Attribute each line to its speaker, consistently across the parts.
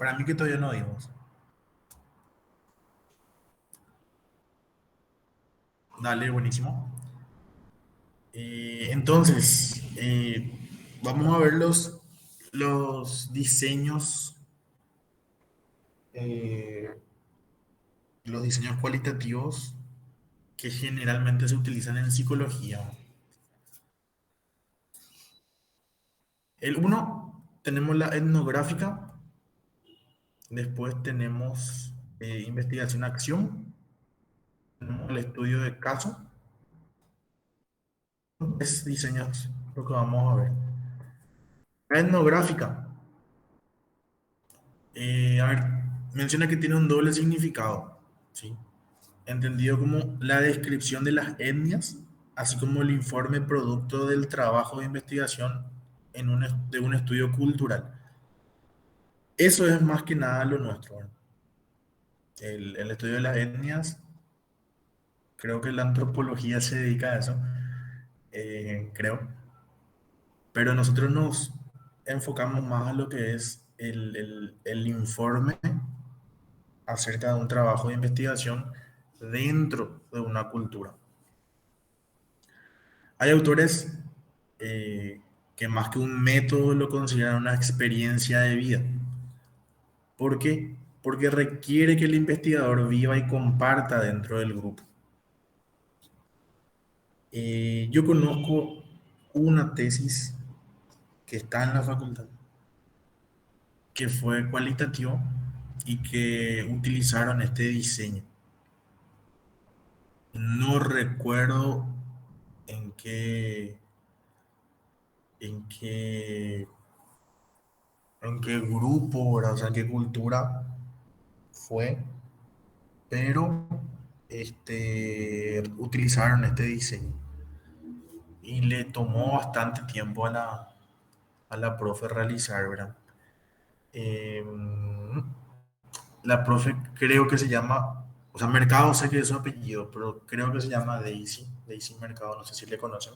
Speaker 1: Para mí que todavía no dimos. Dale, buenísimo. Entonces, vamos a ver los diseños, eh, los diseños cualitativos que generalmente se utilizan en psicología. El uno, tenemos la etnográfica, después tenemos investigación-acción, tenemos el estudio de caso, es diseños, lo que vamos a ver. La etnográfica, a ver, menciona que tiene un doble significado, ¿sí? Entendido como la descripción de las etnias, así como el informe producto del trabajo de investigación de un estudio cultural. Eso es más que nada lo nuestro, ¿verdad? El estudio de las etnias, creo que la antropología se dedica a eso, creo, pero nosotros nos enfocamos más a lo que es el informe acerca de un trabajo de investigación dentro de una cultura. Hay autores que más que un método lo consideran una experiencia de vida. ¿Por qué? Porque requiere que el investigador viva y comparta dentro del grupo. Yo conozco una tesis que está en la facultad, que fue cualitativo y que utilizaron este diseño. No recuerdo en qué, en qué, en qué grupo, ¿verdad? O sea, qué cultura fue, pero utilizaron este diseño y le tomó bastante tiempo a la profe realizar, ¿verdad? Eh, la profe creo que se llama, o sea, Mercado sé que es su apellido, pero creo que se llama Daisy, Daisy Mercado, no sé si le conocen.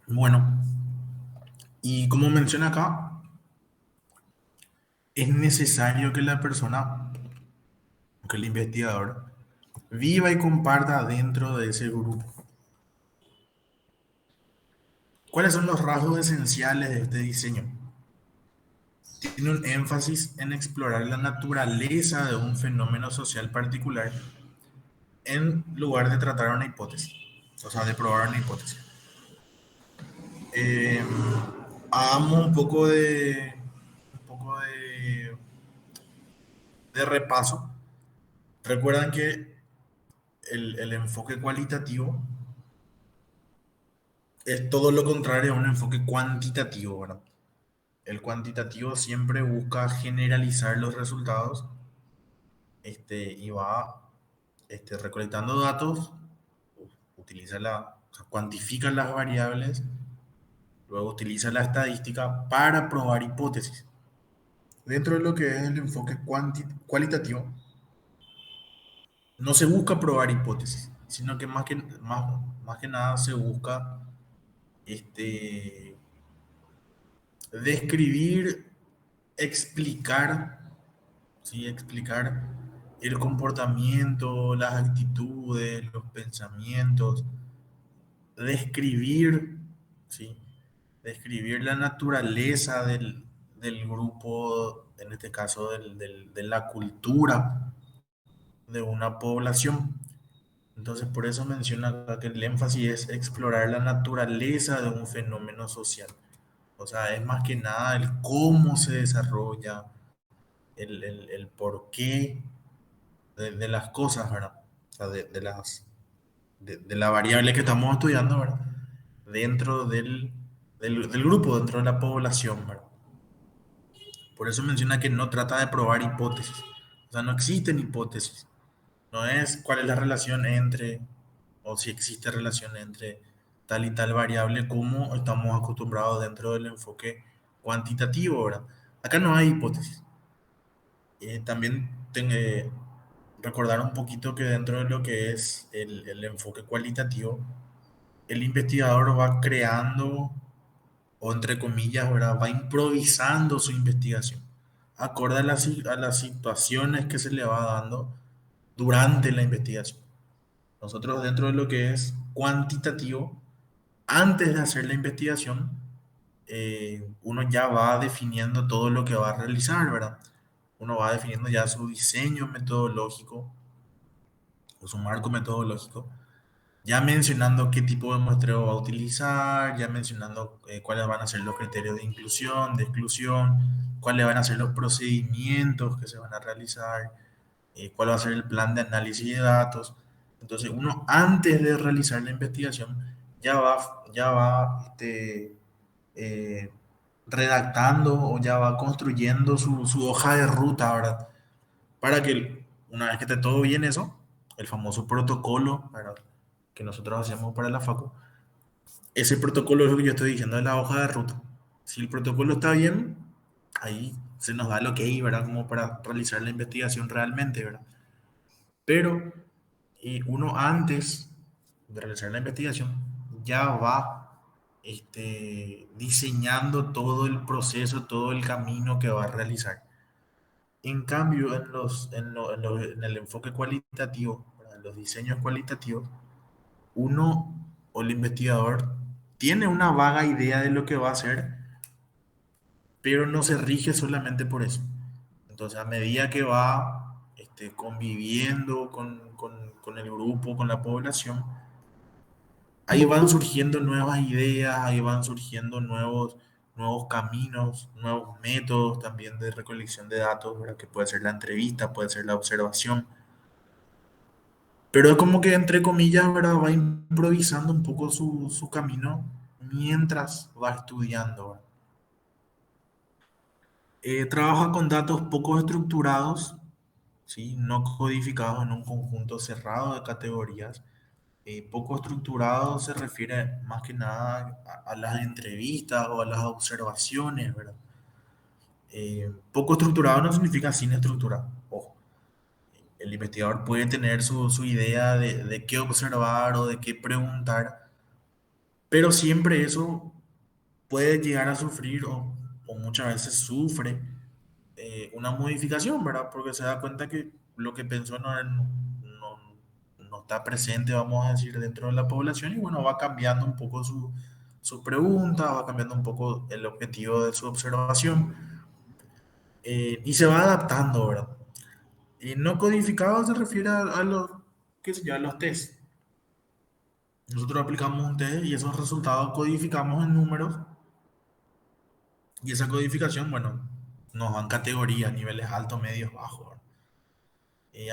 Speaker 1: Bueno, y como menciona acá, es necesario que la persona, que el investigador, viva y comparta dentro de ese grupo. ¿Cuáles son los rasgos esenciales de este diseño? Tiene un énfasis en explorar la naturaleza de un fenómeno social particular en lugar de tratar una hipótesis, o sea, de probar una hipótesis. Eh, hagamos un poco de repaso. Recuerdan que el enfoque cualitativo es todo lo contrario a un enfoque cuantitativo, ¿verdad? El cuantitativo siempre busca generalizar los resultados y va recolectando datos, o sea, cuantifica las variables, luego utiliza la estadística para probar hipótesis. Dentro de lo que es el enfoque cualitativo, no se busca probar hipótesis, sino que más que nada se busca este, describir, explicar, ¿sí? Explicar el comportamiento, las actitudes, los pensamientos, describir, ¿sí? Describir la naturaleza del grupo, en este caso de la cultura de una población. Entonces, por eso menciona acá que el énfasis es explorar la naturaleza de un fenómeno social. O sea, es más que nada el cómo se desarrolla, el porqué de las cosas, ¿verdad? O sea, de la variable que estamos estudiando, ¿verdad? Dentro del grupo, dentro de la población, ¿verdad? Por eso menciona que no trata de probar hipótesis. O sea, no existen hipótesis. No es cuál es la relación entre, o si existe relación entre tal y tal variable, como estamos acostumbrados dentro del enfoque cuantitativo, ¿verdad? Acá no hay hipótesis. También recordar un poquito que dentro de lo que es el enfoque cualitativo, el investigador va creando, o entre comillas, ¿verdad? Va improvisando su investigación, acorde a a las situaciones que se le va dando durante la investigación. Nosotros dentro de lo que es cuantitativo, antes de hacer la investigación, uno ya va definiendo todo lo que va a realizar, ¿verdad? Uno va definiendo ya su diseño metodológico o su marco metodológico, ya mencionando qué tipo de muestreo va a utilizar, ya mencionando cuáles van a ser los criterios de inclusión, de exclusión, cuáles van a ser los procedimientos que se van a realizar, cuál va a ser el plan de análisis de datos. Entonces, uno antes de realizar la investigación ya va eh, redactando o ya va construyendo su hoja de ruta, ¿verdad? Para que una vez que esté todo bien eso, el famoso protocolo, ¿verdad? Que nosotros hacemos para la facu, ese protocolo es lo que yo estoy diciendo de la hoja de ruta. Si el protocolo está bien, ahí se nos da el ok, ¿verdad? Como para realizar la investigación realmente, ¿verdad? Pero uno antes de realizar la investigación ya va diseñando todo el proceso, todo el camino que va a realizar. En cambio, en el enfoque cualitativo, ¿verdad? En los diseños cualitativos, uno o el investigador tiene una vaga idea de lo que va a hacer, pero no se rige solamente por eso. Entonces, a medida que va conviviendo con el grupo, con la población, ahí van surgiendo nuevas ideas, ahí van surgiendo nuevos caminos, nuevos métodos también de recolección de datos, ¿verdad? Que puede ser la entrevista, puede ser la observación. Pero es como que, entre comillas, ¿verdad? Va improvisando un poco su camino mientras va estudiando, ¿verdad? Trabaja con datos poco estructurados, ¿sí? No codificados en un conjunto cerrado de categorías. Poco estructurado se refiere más que nada a las entrevistas o a las observaciones, ¿verdad? Poco estructurado no significa sin estructura. Ojo, el investigador puede tener su idea de qué observar o de qué preguntar, pero siempre eso puede llegar a sufrir o muchas veces sufre una modificación, ¿verdad? Porque se da cuenta que lo que pensó no está presente, vamos a decir, dentro de la población y bueno, va cambiando un poco su pregunta, va cambiando un poco el objetivo de su observación y se va adaptando, ¿verdad? No codificado se refiere a los, qué sé yo, a los test. Nosotros aplicamos un test y esos resultados codificamos en números y esa codificación, bueno, nos dan categorías, niveles altos, medios, bajos, ¿verdad?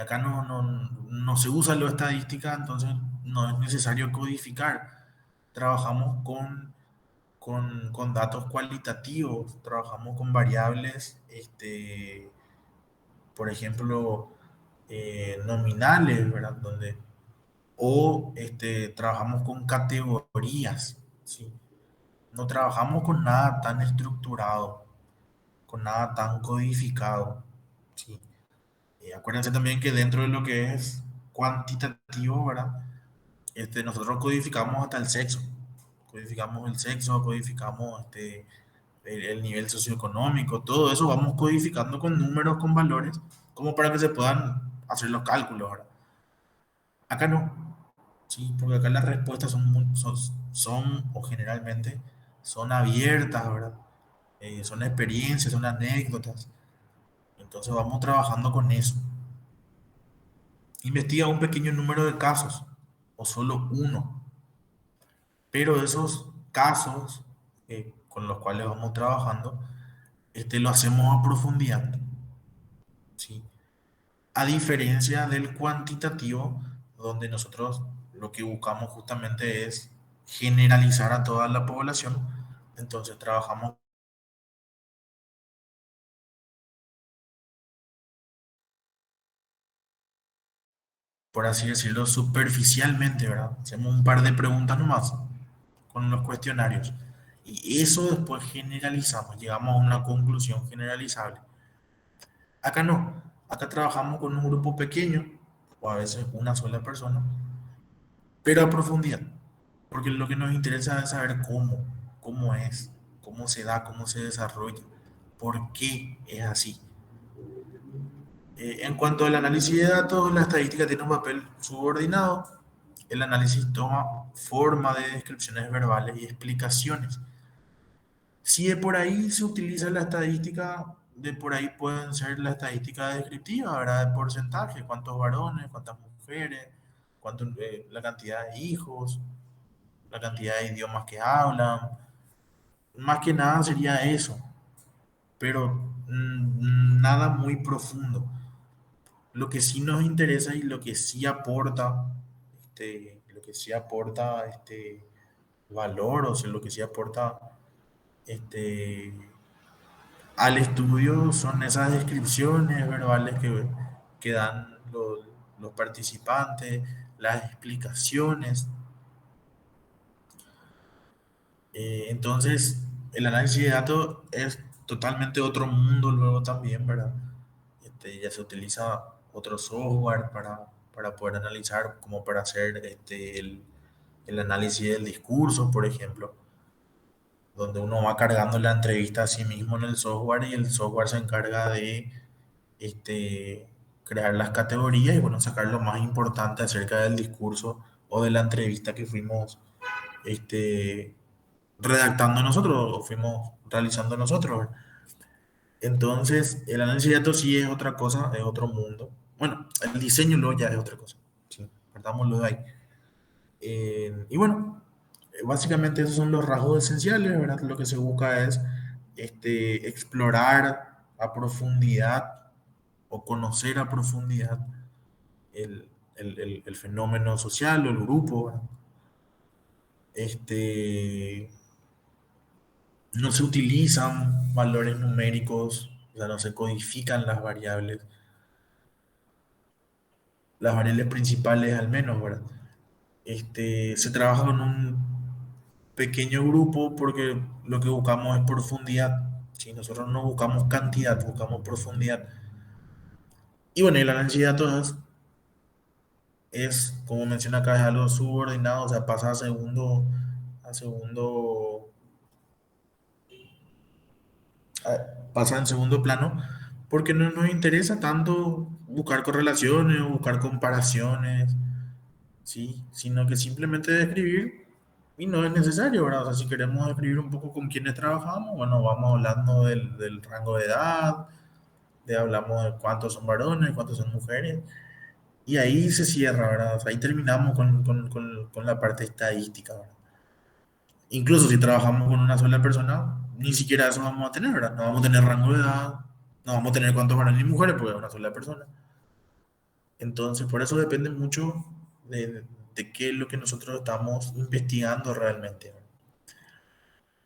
Speaker 1: Acá no se usa la estadística, entonces no es necesario codificar. Trabajamos con datos cualitativos, trabajamos con variables, por ejemplo, nominales, ¿verdad? O trabajamos con categorías, ¿sí? No trabajamos con nada tan estructurado, con nada tan codificado, ¿sí? Acuérdense también que dentro de lo que es cuantitativo, ¿verdad? Nosotros codificamos hasta el sexo. Codificamos el sexo, codificamos el nivel socioeconómico, todo eso vamos codificando con números, con valores, como para que se puedan hacer los cálculos, ¿verdad? Acá no, sí, porque acá las respuestas son o generalmente son abiertas, ¿verdad? Son experiencias, son anécdotas. Entonces vamos trabajando con eso. Investiga un pequeño número de casos o solo uno, pero esos casos con los cuales vamos trabajando, lo hacemos a profundidad, ¿sí? A diferencia del cuantitativo, donde nosotros lo que buscamos justamente es generalizar a toda la población, entonces trabajamos, por así decirlo, superficialmente, ¿verdad? Hacemos un par de preguntas nomás con los cuestionarios. Y eso después generalizamos, llegamos a una conclusión generalizable. Acá no, acá trabajamos con un grupo pequeño, o a veces una sola persona, pero a profundidad. porque lo que nos interesa es saber cómo es, cómo se da, cómo se desarrolla, por qué es así. En cuanto al análisis de datos, la estadística tiene un papel subordinado. El análisis toma forma de descripciones verbales y explicaciones. Si de por ahí se utiliza la estadística, de por ahí pueden ser la estadística descriptiva, ¿verdad? De porcentaje, cuántos varones, cuántas mujeres, la cantidad de hijos, la cantidad de idiomas que hablan. Más que nada sería eso, pero nada muy profundo. Lo que sí nos interesa y lo que sí aporta, lo que sí aporta valor, o sea, lo que sí aporta este, al estudio son esas descripciones verbales que dan los participantes, las explicaciones. Entonces, el análisis de datos es totalmente otro mundo luego también, ¿verdad? Ya se utiliza otro software para poder analizar, como para hacer el análisis del discurso, por ejemplo, donde uno va cargando la entrevista a sí mismo en el software y el software se encarga de crear las categorías y bueno, sacar lo más importante acerca del discurso o de la entrevista que fuimos este, redactando nosotros o fuimos realizando nosotros, ¿verdad? Entonces, el análisis de datos sí es otra cosa, es otro mundo. Bueno, el diseño luego ya es otra cosa. Sí, partámoslo de ahí. Y bueno, básicamente esos son los rasgos esenciales, ¿verdad? Lo que se busca es explorar a profundidad o conocer a profundidad el, el fenómeno social o el grupo, ¿verdad? Este, no se utilizan valores numéricos, o sea, no se codifican las variables principales al menos, ¿verdad? Se trabaja con un pequeño grupo porque lo que buscamos es profundidad. Si nosotros no buscamos cantidad, buscamos profundidad. Y bueno, el análisis de datos como menciona acá, es algo subordinado, o sea, pasa a segundo, pasa en segundo plano, porque no nos interesa tanto buscar correlaciones o buscar comparaciones, ¿sí? Sino que simplemente describir y no es necesario, ¿verdad? O sea, si queremos describir un poco con quiénes trabajamos, bueno, vamos hablando del rango de edad, hablamos de cuántos son varones, cuántos son mujeres, y ahí se cierra, ¿verdad? O sea, ahí terminamos con la parte estadística, ¿verdad? Incluso si trabajamos con una sola persona, ni siquiera eso vamos a tener, ¿verdad? No vamos a tener rango de edad, no vamos a tener cuántos varones ni mujeres, porque es una sola persona. Entonces, por eso depende mucho de qué es lo que nosotros estamos investigando realmente.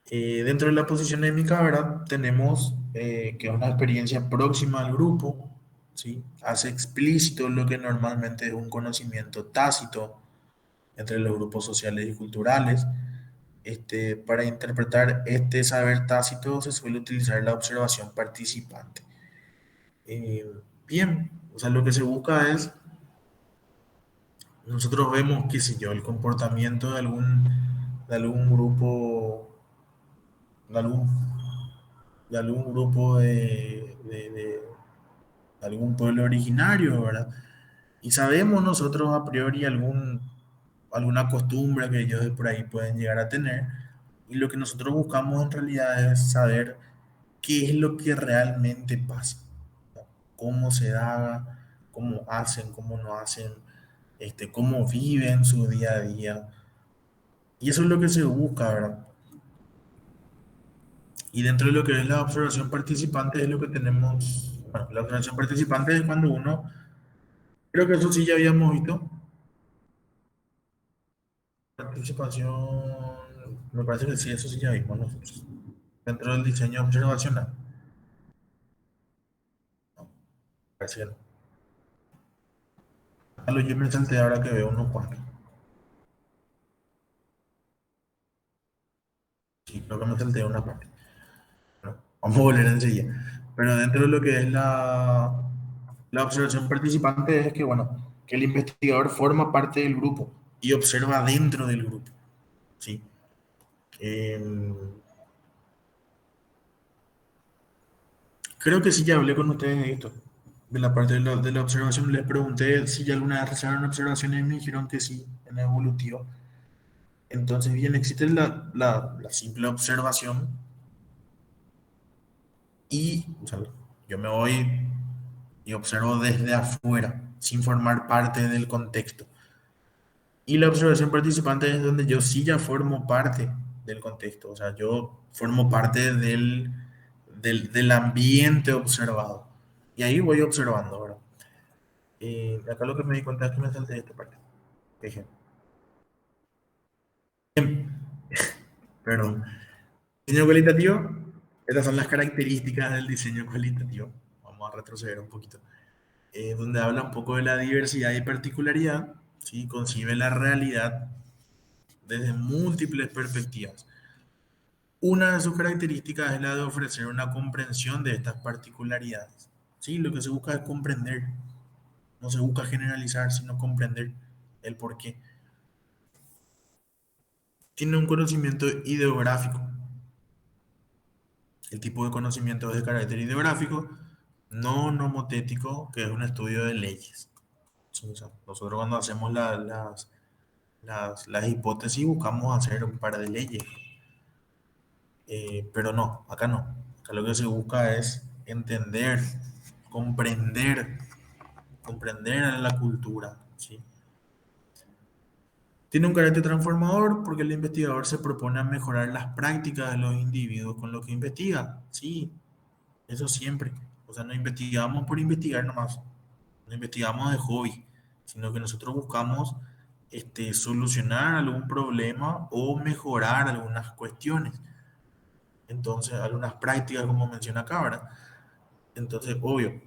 Speaker 1: Dentro de la posición étnica, ¿verdad? Tenemos que es una experiencia próxima al grupo, ¿sí? Hace explícito lo que normalmente es un conocimiento tácito entre los grupos sociales y culturales. Para interpretar este saber tácito se suele utilizar la observación participante. Eh, Bien, o sea, lo que se busca es, nosotros vemos, qué sé yo, el comportamiento de algún grupo, de algún, de algún grupo de algún pueblo originario, ¿verdad? Y sabemos nosotros a priori alguna costumbre que ellos de por ahí pueden llegar a tener. Y lo que nosotros buscamos en realidad es saber qué es lo que realmente pasa, ¿no? Cómo se da, cómo hacen, cómo no hacen, cómo viven su día a día. Y eso es lo que se busca, ¿verdad? Y dentro de lo que es la observación participante es lo que tenemos, bueno, la observación participante es cuando uno, creo que eso sí ya habíamos visto, participación, me parece que sí, eso sí ya vimos nosotros. Dentro del diseño observacional, no, parece que no. A lo yo me salté ahora que veo unos cuantos. Sí, creo que me salté una parte. Bueno, vamos a volver enseguida. Pero dentro de lo que es la observación participante es que, bueno, que el investigador forma parte del grupo y observa dentro del grupo. ¿sí? Em, Creo que sí, ya hablé con ustedes de esto, de la parte de la observación. Les pregunté si ya alguna vez realizaron observaciones y me dijeron que sí, en evolutivo. Entonces, bien, existe la simple observación y, o sea, yo me voy y observo desde afuera, sin formar parte del contexto. Y la observación participante es donde yo sí ya formo parte del contexto, o sea, yo formo parte del ambiente observado. Y ahí voy observando, ¿verdad? Acá lo que me di cuenta es que me salté de esta parte. Dije, perdón. Diseño cualitativo, estas son las características del diseño cualitativo. Vamos a retroceder un poquito. Donde habla un poco de la diversidad y particularidad, ¿sí? Concibe la realidad desde múltiples perspectivas. Una de sus características es la de ofrecer una comprensión de estas particularidades. ¿Sí? Lo que se busca es comprender, no se busca generalizar, sino comprender el porqué. Tiene un conocimiento ideográfico. El tipo de conocimiento es de carácter ideográfico, no nomotético, que es un estudio de leyes. Sí, o sea, nosotros cuando hacemos las hipótesis buscamos hacer un par de leyes. Pero no, acá no. Acá lo que se busca es entender, comprender, comprender a la cultura, ¿sí? Tiene un carácter transformador porque el investigador se propone a mejorar las prácticas de los individuos con lo que investiga, sí, eso siempre. O sea, no investigamos por investigar nomás, no investigamos de hobby, sino que nosotros buscamos solucionar algún problema o mejorar algunas cuestiones. Entonces, algunas prácticas, como menciona acá, ¿verdad? Entonces, obvio,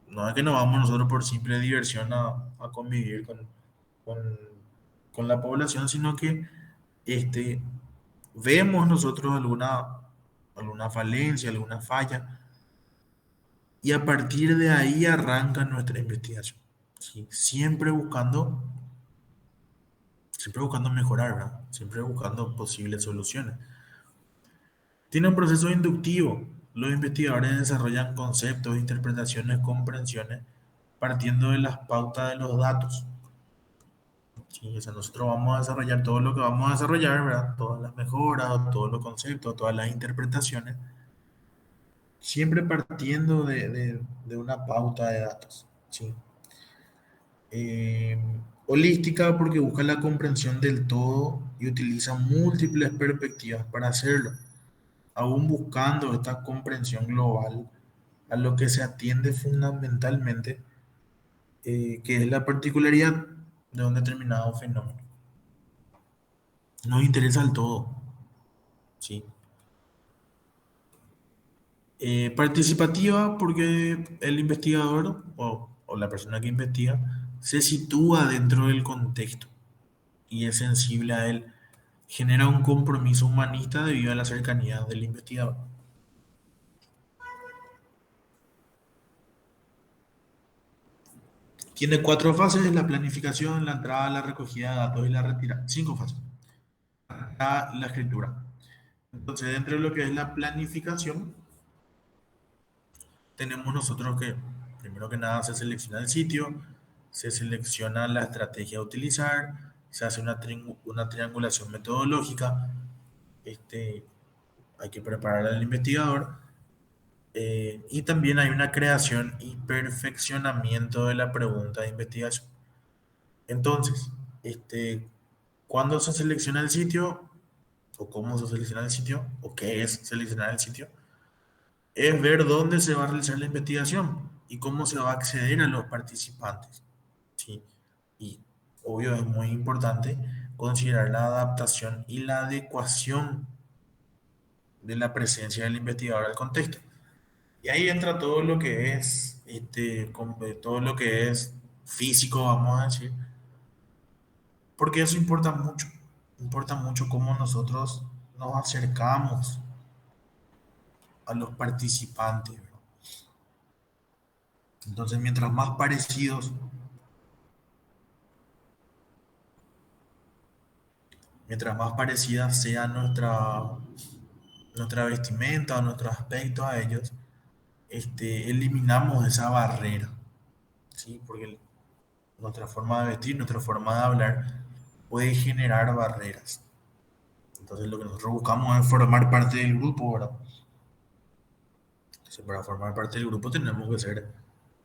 Speaker 1: no es que nos vamos nosotros por simple diversión a convivir con, con la población, sino que este, vemos nosotros alguna falencia, alguna falla, y a partir de ahí arranca nuestra investigación. ¿Sí? Siempre buscando mejorar, ¿verdad? Siempre buscando posibles soluciones. Tiene un proceso inductivo. Los investigadores desarrollan conceptos, interpretaciones, comprensiones, partiendo de las pautas de los datos. Sí, o sea, nosotros vamos a desarrollar todo lo que vamos a desarrollar, ¿verdad? Todas las mejoras, todos los conceptos, todas las interpretaciones, siempre partiendo de una pauta de datos. ¿Sí? Eh, Holística porque busca la comprensión del todo y utiliza múltiples perspectivas para hacerlo, aún buscando esta comprensión global a lo que se atiende fundamentalmente, que es la particularidad de un determinado fenómeno. Nos interesa el todo, ¿sí? Participativa porque el investigador o la persona que investiga se sitúa dentro del contexto y es sensible a él, genera un compromiso humanista debido a la cercanía del investigador. Tiene cuatro fases: la planificación, la entrada, la recogida de datos y la retirada. Cinco fases. La escritura. Entonces, dentro de lo que es la planificación, tenemos nosotros que, primero que nada, se selecciona el sitio, se selecciona la estrategia a utilizar, se hace una triangulación metodológica, este, hay que preparar al investigador, y también hay una creación y perfeccionamiento de la pregunta de investigación. Entonces, ¿cuándo se selecciona el sitio? ¿O cómo se selecciona el sitio? ¿O qué es seleccionar el sitio? Es ver dónde se va a realizar la investigación y cómo se va a acceder a los participantes. ¿Sí? Y obvio es muy importante considerar la adaptación y la adecuación de la presencia del investigador al contexto. Y ahí entra todo lo que es, todo lo que es físico, vamos a decir, porque eso importa mucho cómo nosotros nos acercamos a los participantes, ¿verdad? Entonces, mientras más parecidos mientras más parecida sea nuestra vestimenta o nuestro aspecto a ellos, eliminamos esa barrera, ¿sí? Porque nuestra forma de vestir, nuestra forma de hablar puede generar barreras. Entonces lo que nosotros buscamos es formar parte del grupo, ¿verdad? Entonces para formar parte del grupo tenemos que ser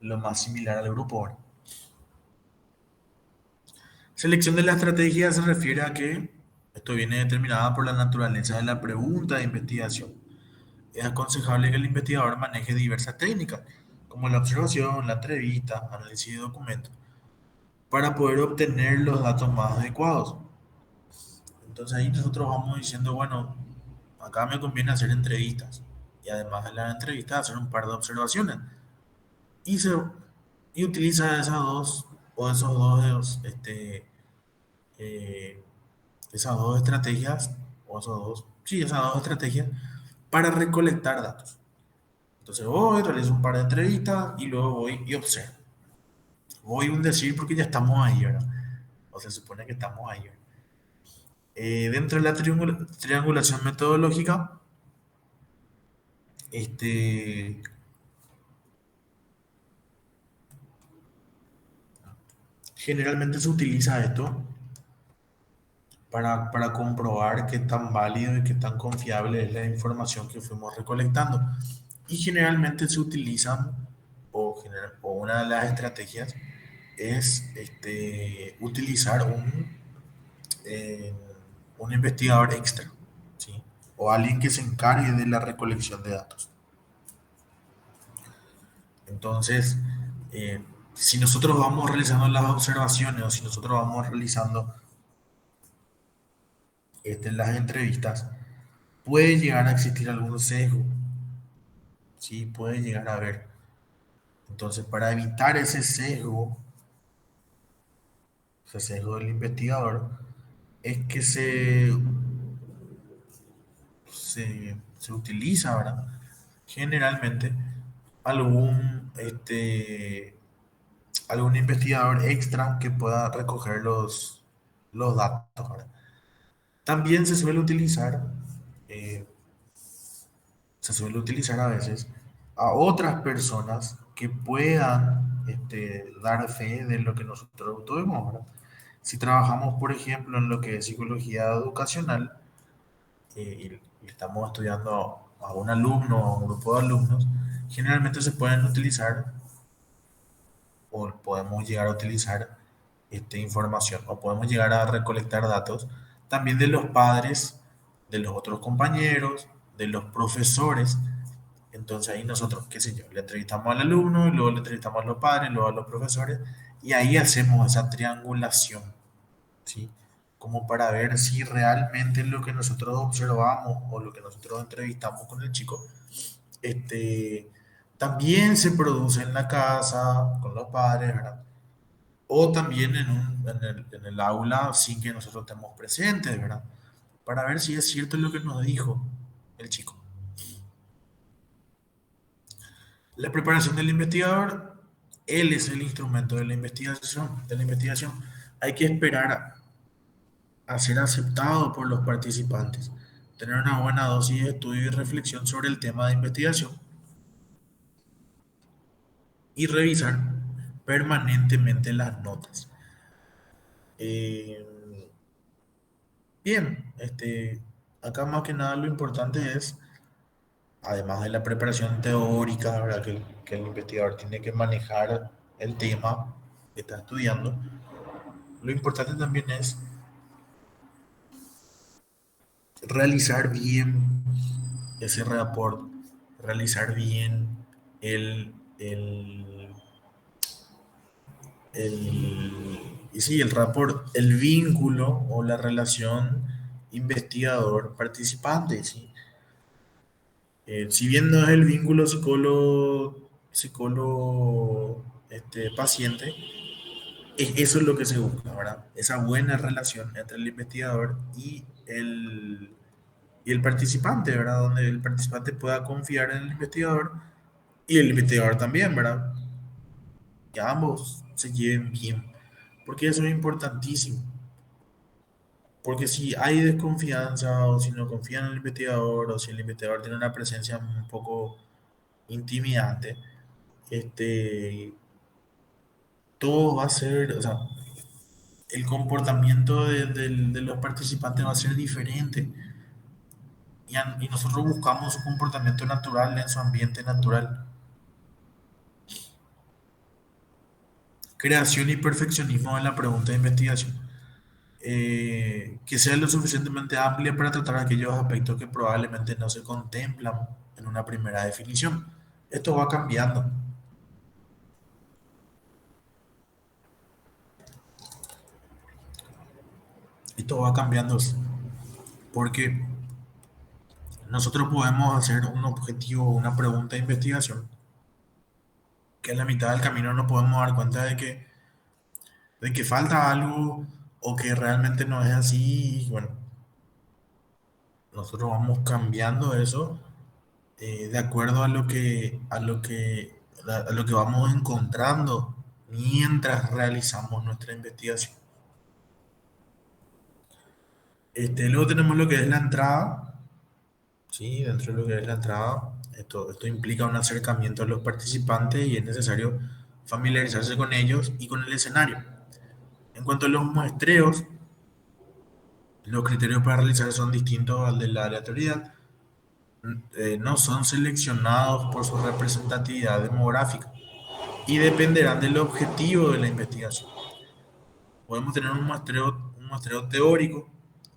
Speaker 1: lo más similar al grupo, ¿verdad? Selección de la estrategia se refiere a que esto viene determinada por la naturaleza de la pregunta de investigación. Es aconsejable que el investigador maneje diversas técnicas, como la observación, la entrevista, análisis de documentos, para poder obtener los datos más adecuados. Entonces ahí nosotros vamos diciendo, bueno, acá me conviene hacer entrevistas y además de las entrevistas hacer un par de observaciones. Y, se, y utiliza esas dos o esos dos, eh, esas dos estrategias, o esos dos, sí, esas dos estrategias para recolectar datos. Entonces voy, realizo un par de entrevistas y luego voy y observo. Voy un decir porque ya estamos ahí, ¿verdad? O se supone que estamos ahí. ¿Verdad? Dentro de la triangulación metodológica, este, generalmente se utiliza esto para comprobar qué tan válido y qué tan confiable es la información que fuimos recolectando. Y generalmente se utilizan, o una de las estrategias es utilizar eh, un investigador extra, ¿sí? O alguien que se encargue de la recolección de datos. Entonces, si nosotros vamos realizando las observaciones o si nosotros vamos realizando las entrevistas, puede llegar a existir algún sesgo, ¿sí? Puede llegar a haber. Entonces, para evitar ese sesgo del investigador, es que se utiliza, ¿verdad? Generalmente algún, algún investigador extra que pueda recoger los datos, ¿verdad? También eh, se suele utilizar a veces a otras personas que puedan dar fe de lo que nosotros tuvimos, ¿verdad? Si trabajamos, por ejemplo, en lo que es psicología educacional, y estamos estudiando a un alumno o a un grupo de alumnos, generalmente se pueden utilizar o podemos llegar a utilizar esta información o podemos llegar a recolectar datos también de los padres, de los otros compañeros, de los profesores. Entonces ahí nosotros, qué sé yo, le entrevistamos al alumno, y luego le entrevistamos a los padres, luego a los profesores y ahí hacemos esa triangulación, ¿sí? Como para ver si realmente lo que nosotros observamos o lo que nosotros entrevistamos con el chico, este, también se produce en la casa, con los padres, ¿verdad? O también en el aula sin que nosotros estemos presentes, ¿verdad? Para ver si es cierto lo que nos dijo el chico. La preparación del investigador, él es el instrumento de la investigación, Hay que esperar a ser aceptado por los participantes, tener una buena dosis de estudio y reflexión sobre el tema de investigación y revisar permanentemente las notas. Eh, Bien, acá más que nada lo importante es, además de la preparación teórica, ¿verdad? Que el investigador tiene que manejar el tema que está estudiando, lo importante también es realizar bien ese rapport, realizar bien el, el, y sí, el rapport, el vínculo o la relación investigador-participante, ¿sí? Si bien no es el vínculo paciente, eso es lo que se busca, ¿verdad? Esa buena relación entre el investigador y el participante, ¿verdad? Donde el participante pueda confiar en el investigador y el investigador también, ¿verdad? Que ambos se lleven bien, porque eso es importantísimo, Porque si hay desconfianza o si no confían en el investigador o si el investigador tiene una presencia un poco intimidante, este, todo va a ser, o sea, el comportamiento de los participantes va a ser diferente y nosotros buscamos su comportamiento natural en su ambiente natural. Creación y perfeccionismo en la pregunta de investigación. Que sea lo suficientemente amplia para tratar aquellos aspectos que probablemente no se contemplan en una primera definición. Esto va cambiando, esto va cambiando porque nosotros podemos hacer un objetivo, una pregunta de investigación, que en la mitad del camino nos podemos dar cuenta de que falta algo o que realmente no es así. Y bueno, nosotros vamos cambiando eso de acuerdo a lo que vamos encontrando mientras realizamos nuestra investigación. Luego tenemos lo que es la entrada, ¿sí? Dentro de lo que es la entrada, esto implica un acercamiento a los participantes y es necesario familiarizarse con ellos y con el escenario. En cuanto a los muestreos, los criterios para realizar son distintos al de la aleatoriedad. No son seleccionados por su representatividad demográfica y dependerán del objetivo de la investigación. Podemos tener un muestreo teórico,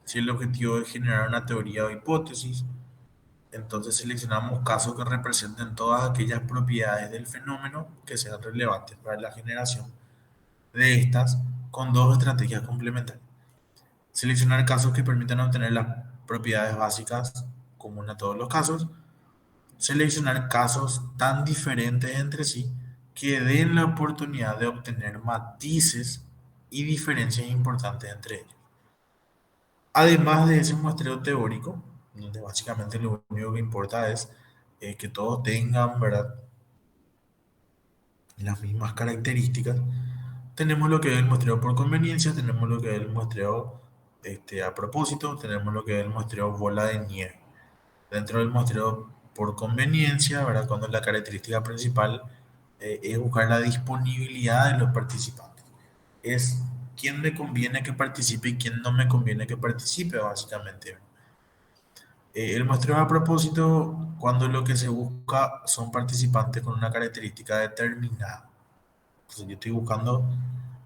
Speaker 1: si el objetivo es generar una teoría o hipótesis, entonces seleccionamos casos que representen todas aquellas propiedades del fenómeno que sean relevantes para la generación de estas con dos estrategias complementarias. Seleccionar casos que permitan obtener las propiedades básicas comunes a todos los casos. Seleccionar casos tan diferentes entre sí que den la oportunidad de obtener matices y diferencias importantes entre ellos. Además de ese muestreo teórico, donde básicamente lo único que importa es que todos tengan, ¿verdad?, las mismas características, tenemos lo que es el muestreo por conveniencia, tenemos lo que es el muestreo a propósito, tenemos lo que es el muestreo bola de nieve. Dentro del muestreo por conveniencia, ¿verdad?, cuando la característica principal es buscar la disponibilidad de los participantes. Es quién me conviene que participe y quién no me conviene que participe, básicamente. El muestreo a propósito, cuando lo que se busca son participantes con una característica determinada. Entonces, yo estoy buscando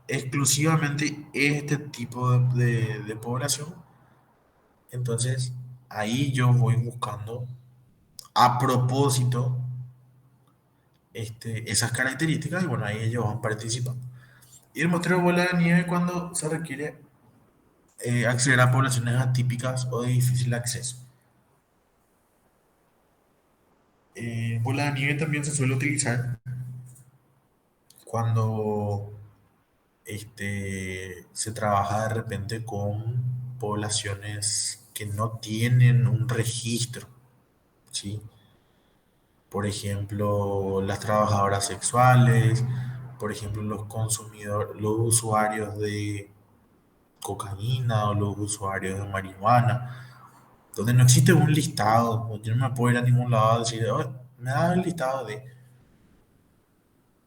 Speaker 1: exclusivamente este tipo de población. Entonces, ahí yo voy buscando a propósito esas características y bueno, ahí ellos van participando. Y el muestreo de bola de nieve cuando se requiere acceder a poblaciones atípicas o de difícil acceso. Bola de nieve también se suele utilizar cuando se trabaja de repente con poblaciones que no tienen un registro, ¿sí? Por ejemplo, las trabajadoras sexuales, por ejemplo, los consumidores, los usuarios de cocaína o los usuarios de marihuana, donde no existe un listado, yo no me puedo ir a ningún lado a decir, "Oh, me da el listado de...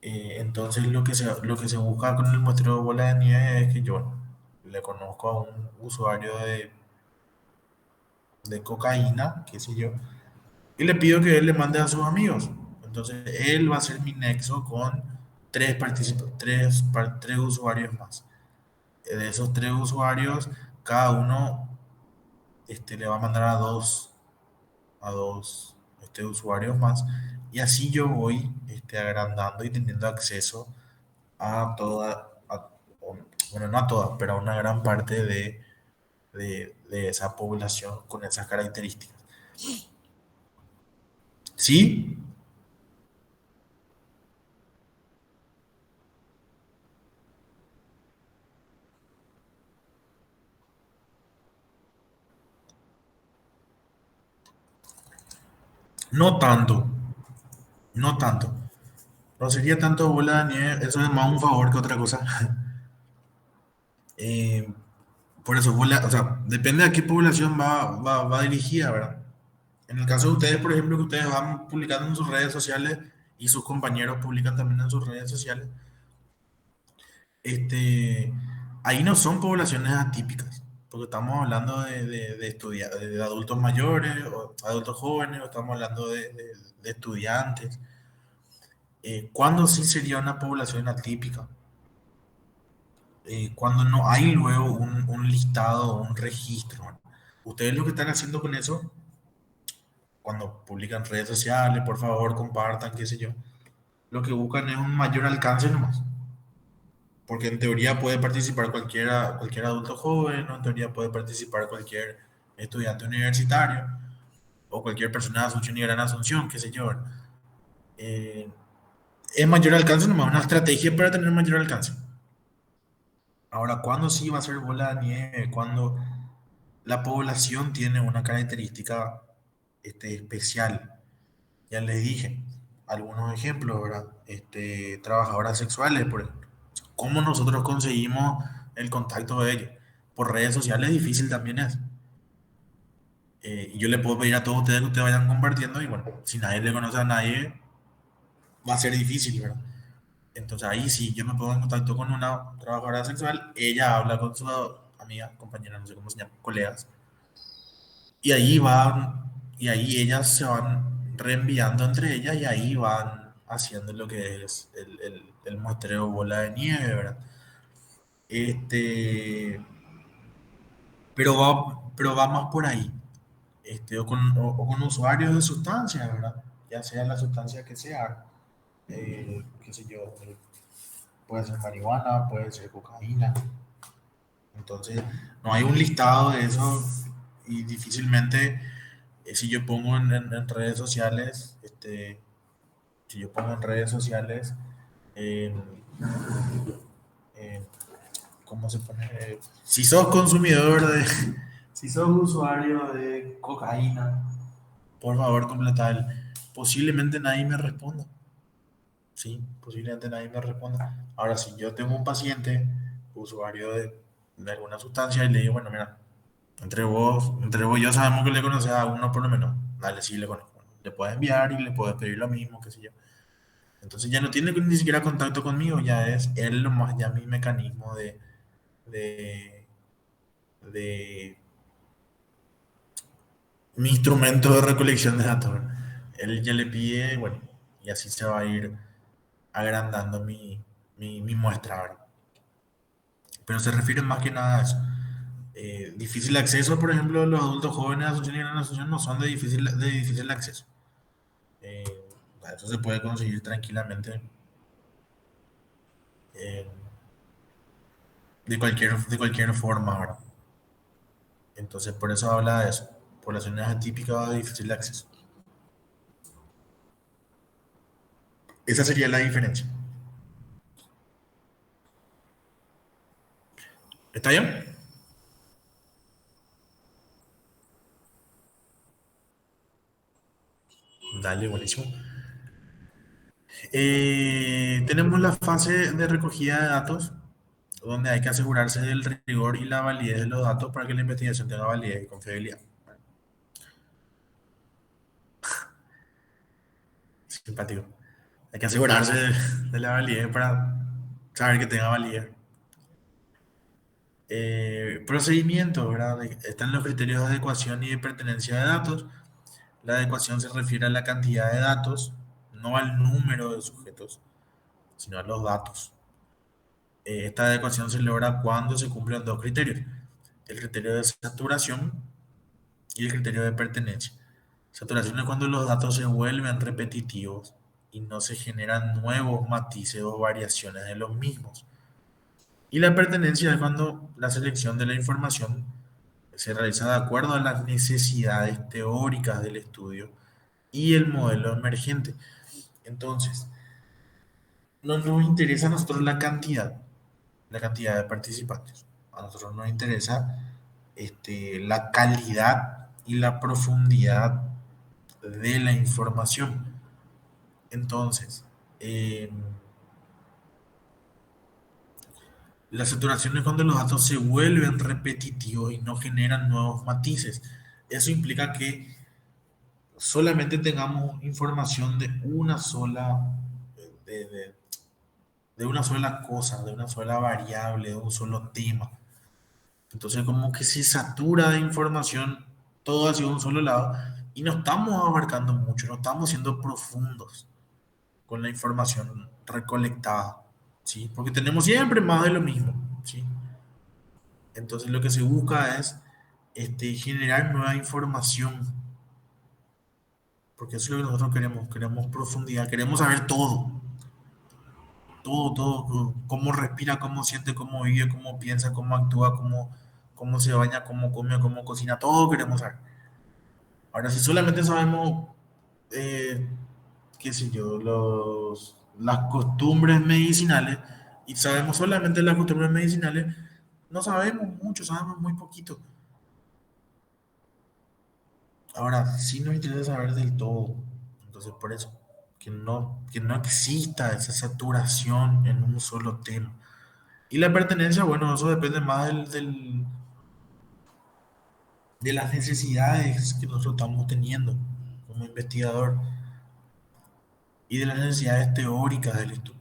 Speaker 1: entonces lo que se busca con el muestreo de bola de nieve es que yo le conozco a un usuario de cocaína, qué sé yo, y le pido que él le mande a sus amigos. Entonces él va a ser mi nexo con tres participantes, tres usuarios más. De esos tres usuarios, cada uno le va a mandar a dos usuarios más. Y así yo voy agrandando y teniendo acceso a toda, bueno, no a todas, pero a una gran parte de esa población con esas características. ¿Sí? No tanto, no tanto. No sería tanto bola de nieve, eso es más un favor que otra cosa. Eh, Por eso, o sea, depende a qué población va dirigida, ¿verdad? En el caso de ustedes, por ejemplo, que ustedes van publicando en sus redes sociales y sus compañeros publican también en sus redes sociales, este, ahí no son poblaciones atípicas, porque estamos hablando de adultos mayores o adultos jóvenes, o estamos hablando de estudiantes. ¿Cuándo sí sería una población atípica? Cuando no hay luego un listado, un registro, ¿no? Ustedes lo que están haciendo con eso, cuando publican redes sociales, por favor, compartan, qué sé yo, lo que buscan es un mayor alcance nomás. Porque en teoría puede participar cualquier adulto joven, o en teoría puede participar cualquier estudiante universitario, o cualquier persona de Asunción y Gran Asunción, qué sé yo. Eh, es mayor alcance nomás, una estrategia para tener mayor alcance. Ahora, ¿cuándo sí va a ser bola de nieve? Cuando la población tiene una característica especial. Ya les dije algunos ejemplos, ¿verdad? Trabajadoras sexuales, por ejemplo. ¿Cómo nosotros conseguimos el contacto de ellos? Por redes sociales difícil también es. Y yo le puedo pedir a todos ustedes que ustedes vayan compartiendo y bueno, si nadie le conoce a nadie, va a ser difícil, ¿verdad? Entonces ahí sí, yo me pongo en contacto con una trabajadora sexual, ella habla con su amiga, compañera, no sé cómo se llama, colegas, y ahí van, y ahí ellas se van reenviando entre ellas y ahí van haciendo lo que es el muestreo bola de nieve, ¿verdad? Este, pero va más por ahí, o con usuarios de sustancias, ¿verdad? Ya sea la sustancia que sea, qué sé yo, puede ser marihuana, puede ser cocaína. Entonces, no hay un listado de eso y difícilmente, si yo pongo en redes sociales, si yo pongo en redes sociales, eh, eh, ¿cómo se pone? Si sos consumidor si sos usuario de cocaína, por favor, completa posiblemente nadie me responda. Sí, posiblemente nadie me responda. Ahora, si yo tengo un paciente usuario de alguna sustancia y le digo, bueno, mira, entre vos y yo sabemos que le conoces a uno por lo menos. Dale, sí, le conozco. Le puedes enviar y le puedes pedir lo mismo, qué sé yo. Entonces ya no tiene ni siquiera contacto conmigo, ya es él nomás, ya mi mecanismo de, de mi instrumento de recolección de datos. Él ya le pide, bueno, y así se va a ir agrandando mi muestra, ¿verdad? Pero se refiere más que nada a eso. Difícil acceso, por ejemplo, los adultos jóvenes de Asunción y Gran Asunción no son de difícil acceso. Eh, Eso se puede conseguir tranquilamente eh, de cualquier forma, ¿verdad? Entonces, por eso habla de eso. Poblaciones atípicas de difícil acceso. Esa sería la diferencia. ¿Está bien? Dale, buenísimo. Tenemos la fase de recogida de datos, donde hay que asegurarse del rigor y la validez de los datos para que la investigación tenga validez y confiabilidad. Simpático. Hay que asegurarse de la validez para saber que tenga validez. Procedimiento, ¿verdad? Están los criterios de adecuación y de pertenencia de datos. La adecuación se refiere a la cantidad de datos, no al número de sujetos, sino a los datos. Esta adecuación se logra cuando se cumplen dos criterios: el criterio de saturación y el criterio de pertenencia. Saturación es cuando los datos se vuelven repetitivos y no se generan nuevos matices o variaciones de los mismos. Y la pertenencia es cuando la selección de la información se realiza de acuerdo a las necesidades teóricas del estudio y el modelo emergente. Entonces, no nos interesa a nosotros la cantidad de participantes. A nosotros nos interesa la calidad y la profundidad de la información. Entonces, eh, La saturación es cuando los datos se vuelven repetitivos y no generan nuevos matices. Eso implica que solamente tengamos información de una sola, de, de- de una sola cosa, de una sola variable, de un solo tema. Entonces como que se satura de información todo hacia un solo lado y no estamos abarcando mucho, no estamos siendo profundos con la información recolectada, ¿sí? Porque tenemos siempre más de lo mismo, ¿sí? Entonces lo que se busca es generar nueva información, porque eso es lo que nosotros queremos, queremos profundidad, queremos saber todo, todo, todo, cómo respira, cómo siente, cómo vive, cómo piensa, cómo actúa, cómo se baña, cómo come, cómo cocina, todo queremos saber. Ahora, si solamente sabemos, eh, qué sé yo, las costumbres medicinales y sabemos solamente las costumbres medicinales, no sabemos mucho, sabemos muy poquito. Ahora, sí nos interesa saber del todo. Entonces, por eso, que no exista esa saturación en un solo tema. Y la pertenencia, bueno, eso depende más de las necesidades que nosotros estamos teniendo como investigador y de las necesidades teóricas del estudio.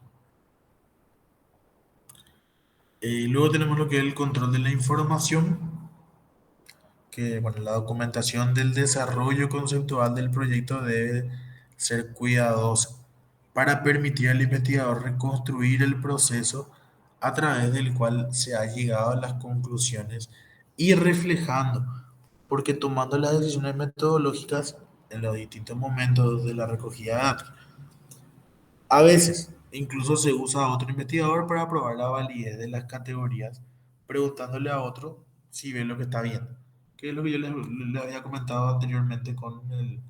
Speaker 1: Luego tenemos lo que es el control de la información, que bueno, la documentación del desarrollo conceptual del proyecto debe ser cuidadosa para permitir al investigador reconstruir el proceso a través del cual se ha llegado a las conclusiones y reflejando, porque tomando las decisiones metodológicas en los distintos momentos de la recogida de datos. A veces, incluso se usa a otro investigador para probar la validez de las categorías, preguntándole a otro si ve lo que está viendo. Que es lo que yo les había comentado anteriormente con el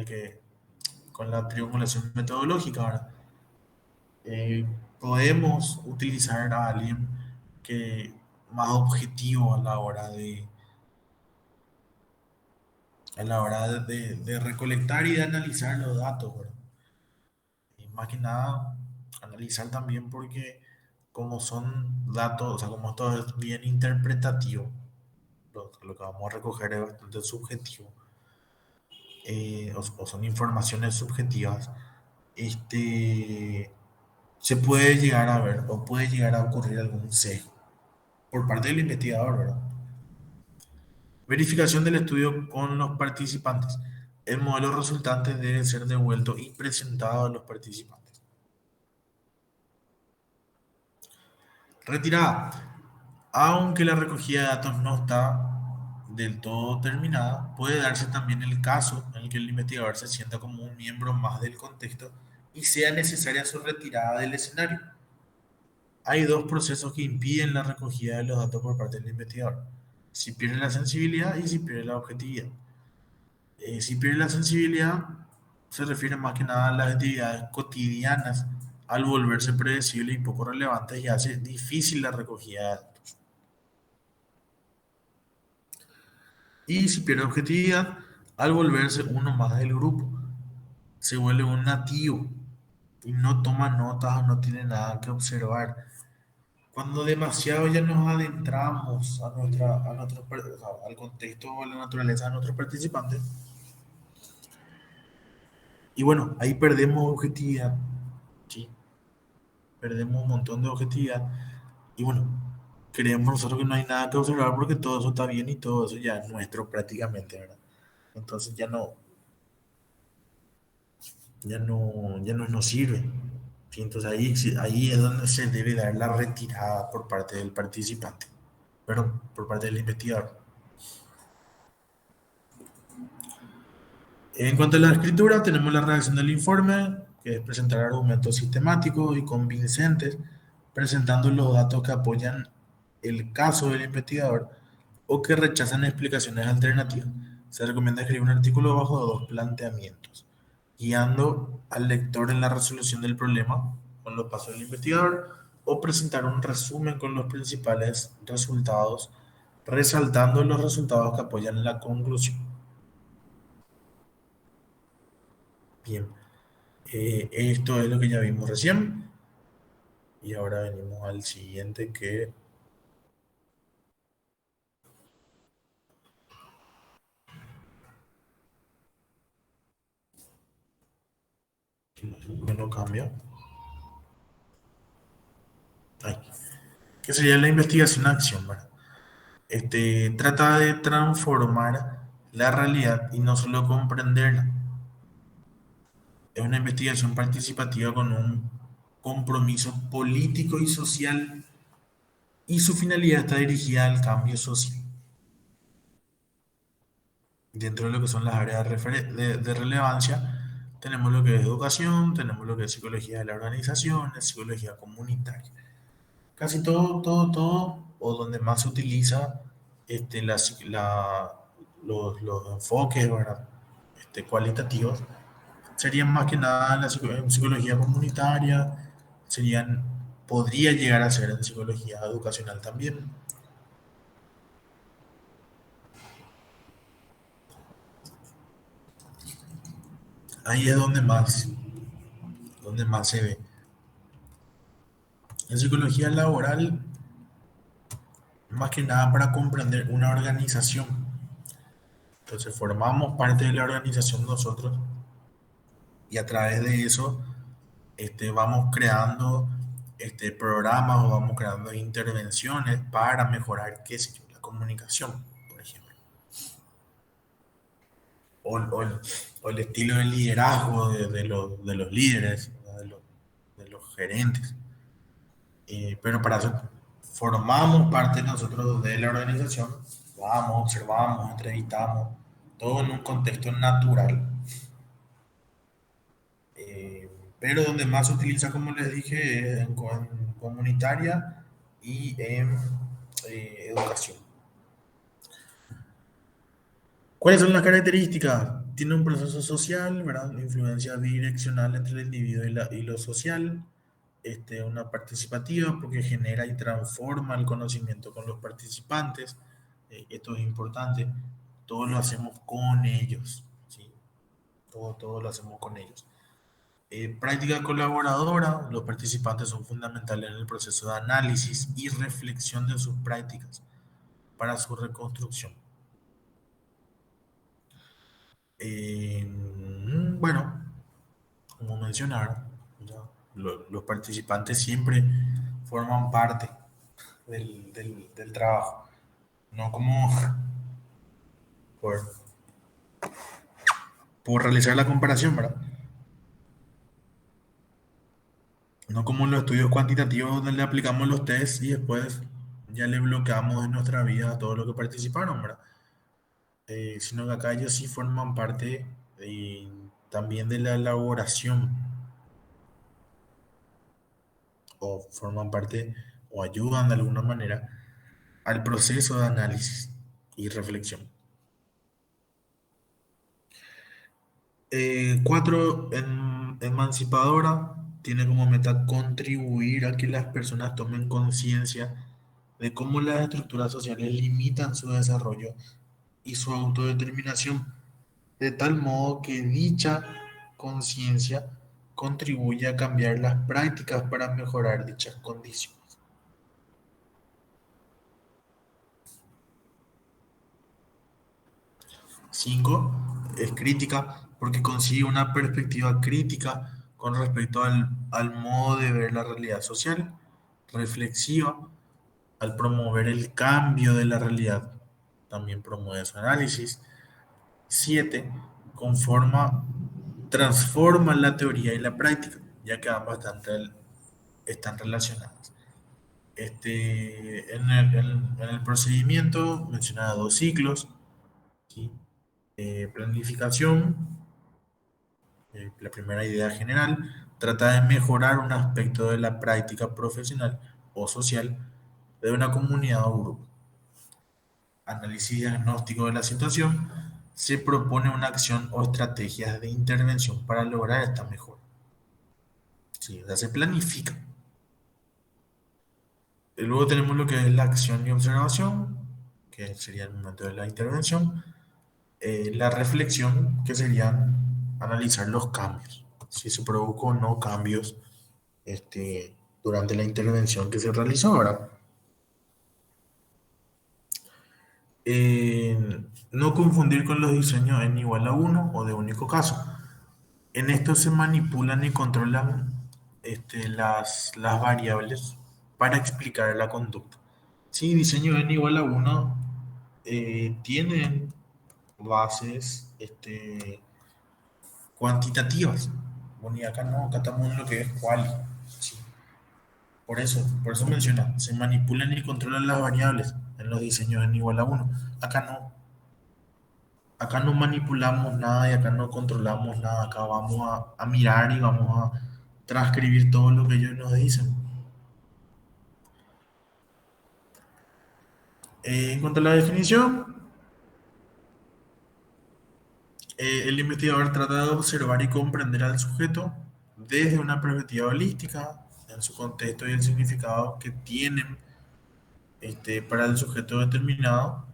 Speaker 1: que, con la triangulación metodológica. Ahora, podemos utilizar a alguien que más objetivo a la hora de recolectar y de analizar los datos, ¿verdad? Y más que nada, analizar también porque como son datos, o sea, como esto es bien interpretativo, lo que vamos a recoger es bastante subjetivo, o son informaciones subjetivas, este, se puede llegar a ver o puede llegar a ocurrir algún sesgo por parte del investigador, ¿verdad? Verificación del estudio con los participantes. El modelo resultante debe ser devuelto y presentado a los participantes. Retirada. Aunque la recogida de datos no está del todo terminada, puede darse también el caso en el que el investigador se sienta como un miembro más del contexto y sea necesaria su retirada del escenario. Hay dos procesos que impiden la recogida de los datos por parte del investigador. Si pierde la sensibilidad y si pierde la objetividad. Si pierde la sensibilidad, se refiere más que nada a las actividades cotidianas al volverse predecible y poco relevante y hace difícil la recogida de datos. Y si pierde objetividad, al volverse uno más del grupo, se vuelve un nativo y no toma notas o no tiene nada que observar. Cuando demasiado ya nos adentramos o sea, al contexto o a la naturaleza de nuestros participantes, y bueno, ahí perdemos objetividad, ¿sí? Perdemos un montón de objetividad, y bueno, creemos nosotros que no hay nada que observar porque todo eso está bien y todo eso ya es nuestro prácticamente, ¿verdad? Entonces ya no nos sirve. Sí, entonces ahí, ahí es donde se debe dar la retirada por parte del participante, perdón, por parte del investigador. En cuanto a la escritura, tenemos la redacción del informe, que es presentar argumentos sistemáticos y convincentes, presentando los datos que apoyan el caso del investigador o que rechazan explicaciones alternativas. Se recomienda escribir un artículo bajo dos planteamientos, guiando al lector en la resolución del problema con los pasos del investigador o presentar un resumen con los principales resultados, resaltando los resultados que apoyan la conclusión. Bien, esto es lo que ya vimos recién Y ahora venimos al siguiente que no cambia. Ay, que sería la investigación-acción, ¿verdad? Trata de transformar la realidad y no solo comprenderla. Es una investigación participativa con un compromiso político y social y su finalidad está dirigida al cambio social. Dentro de lo que son las áreas de relevancia, tenemos lo que es educación, tenemos lo que es psicología de la organización, psicología comunitaria. Casi todo, o donde más se utiliza este, la psi- la- los enfoques, ¿verdad? Cualitativos, serían más que nada en psicología comunitaria, serían, podría llegar a ser en psicología educacional también. Ahí es donde más se ve. En psicología laboral, más que nada para comprender una organización. Entonces formamos parte de la organización nosotros y a través de eso vamos creando programas o vamos creando intervenciones para mejorar, qué sé yo, la comunicación, por ejemplo, o el estilo de liderazgo de los líderes, ¿no? De los gerentes. Pero para eso formamos parte nosotros de la organización, vamos, observamos, entrevistamos, todo en un contexto natural. Eh, pero donde más se utiliza, como les dije, es en comunitaria y en educación. ¿Cuáles son las características? Tiene un proceso social, ¿verdad? Influencia bidireccional entre el individuo y lo social. Una participativa porque genera y transforma el conocimiento con los participantes. Esto es importante. Todo lo hacemos con ellos, ¿sí? Todo lo hacemos con ellos. Práctica colaboradora. Los participantes son fundamentales en el proceso de análisis y reflexión de sus prácticas para su reconstrucción. Bueno, como mencionaron, ¿ya? Los participantes siempre forman parte del trabajo, no como por, por realizar la comparación, ¿verdad? No como en los estudios cuantitativos donde le aplicamos los tests y después ya le bloqueamos en nuestra vida a todos los que participaron, ¿verdad? Sino que acá ellos sí forman parte también de la elaboración o forman parte o ayudan de alguna manera al proceso de análisis y reflexión. Cuatro, emancipadora, tiene como meta contribuir a que las personas tomen conciencia de cómo las estructuras sociales limitan su desarrollo y su autodeterminación, de tal modo que dicha conciencia contribuye a cambiar las prácticas para mejorar dichas condiciones. Cinco, es crítica porque consigue una perspectiva crítica con respecto al modo de ver la realidad social, reflexiva, al promover el cambio de la realidad, también promueve su análisis. Siete, transforma la teoría y la práctica, ya que ambas están relacionadas. En el procedimiento menciona dos ciclos, ¿sí? Planificación. La primera idea general trata de mejorar un aspecto de la práctica profesional o social de una comunidad o grupo. Análisis diagnóstico de la situación. Se propone una acción o estrategias de intervención para lograr esta mejora. Sí, o sea, se planifica. Y luego tenemos lo que es la acción y observación, que sería el momento de la intervención. La reflexión, que serían analizar los cambios, si se provocó o no cambios este, durante la intervención que se realizó ahora. No confundir con los diseños n igual a uno o de único caso. En esto se manipulan y controlan las variables para explicar la conducta. Sí, diseño n igual a uno tienen bases cuantitativas. Bueno, y acá no, acá estamos en lo que es quali. Sí. Por eso menciona, se manipulan y controlan las variables en los diseños n igual a uno. Acá no, acá no manipulamos nada y acá no controlamos nada. Acá vamos a mirar y vamos a transcribir todo lo que ellos nos dicen. En cuanto a la definición, el investigador trata de observar y comprender al sujeto desde una perspectiva holística, en su contexto y el significado que tienen para el sujeto determinado.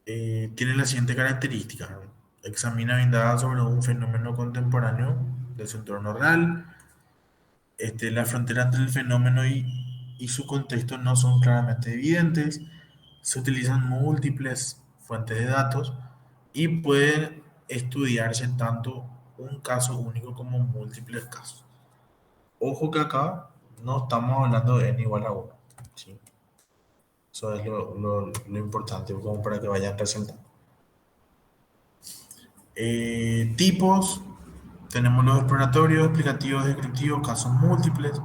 Speaker 1: Tiene la siguiente característica: examina bien dadas sobre un fenómeno contemporáneo de su entorno real. La frontera entre el fenómeno y su contexto no son claramente evidentes. Se utilizan múltiples fuentes de datos y puede estudiarse tanto un caso único como múltiples casos. Ojo que acá no estamos hablando de n igual a 1. ¿Sí? Eso es lo importante, como para que vayan presentando. Tipos, tenemos los exploratorios, explicativos, descriptivos, casos múltiples.